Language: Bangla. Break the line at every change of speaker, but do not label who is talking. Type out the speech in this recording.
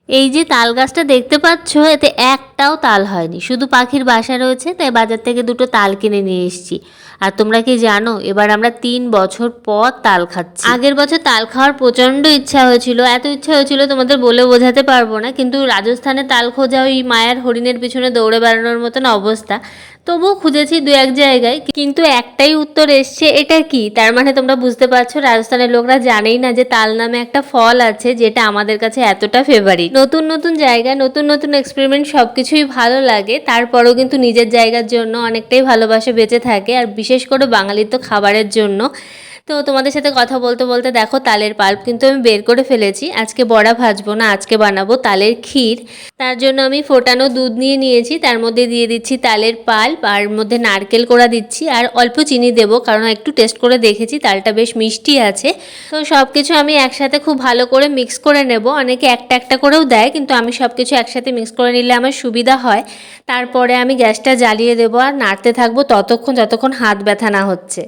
এই যে তাল গাছটা দেখতে পাচ্ছ, এতে একটাও তাল হয়নি, শুধু পাখির বাসা রয়েছে, তাই বাজার থেকে দুটো তাল কিনে নিয়ে এসেছি। আর তোমরা কি জানো, এবার আমরা 3 বছর পর তাল খাচ্ছি। আগের বছর তাল খাওয়ার প্রচণ্ড ইচ্ছা হয়েছিল, এত ইচ্ছা হয়েছিল তোমাদের বলে বোঝাতে পারবো না, কিন্তু রাজস্থানে তাল খোঁজা ওই মায়ার হরিণের পিছনে দৌড়ে বেড়ানোর মতন অবস্থা। তবুও খুঁজেছি দু এক জায়গায়, কিন্তু একটাই উত্তর এসছে, এটা কি? তার মানে তোমরা বুঝতে পারছো রাজস্থানের লোকরা জানেই না যে তাল নামে একটা ফল আছে, যেটা আমাদের কাছে এতটা ফেভারিট। নতুন নতুন জায়গা, নতুন নতুন এক্সপেরিমেন্ট সবকিছুই ভালো লাগে, তারপরেও কিন্তু নিজের জায়গার জন্য অনেকটাই ভালোবাসা বেঁচে থাকে, আর বিশেষ করে বাঙালির তো খাবারের জন্য। তো তোমাদের সাথে কথা বলতে বলতে দেখো তালের পাল্প কিন্তু আমি বের করে ফেলেছি। আজকে বড়া ভাজবো না, আজকে বানাবো তালের ক্ষীর। তার জন্য আমি ফোটানো দুধ নিয়ে নিয়েছি, তার মধ্যে দিয়ে দিচ্ছি তালের পাল্প, আর মধ্যে নারকেল কোড়া দিচ্ছি, আর অল্প চিনি দেবো, কারণ একটু টেস্ট করে দেখেছি তালটা বেশ মিষ্টি আছে। তো সব কিছু আমি একসাথে খুব ভালো করে মিক্স করে নেব। অনেকে একটা একটা করেও দেয়, কিন্তু আমি সব কিছু একসাথে মিক্স করে নিলে আমার সুবিধা হয়। তারপরে আমি গ্যাসটা জ্বালিয়ে দেবো আর নাড়তে থাকবো ততক্ষণ যতক্ষণ হাত ব্যথা না হচ্ছে।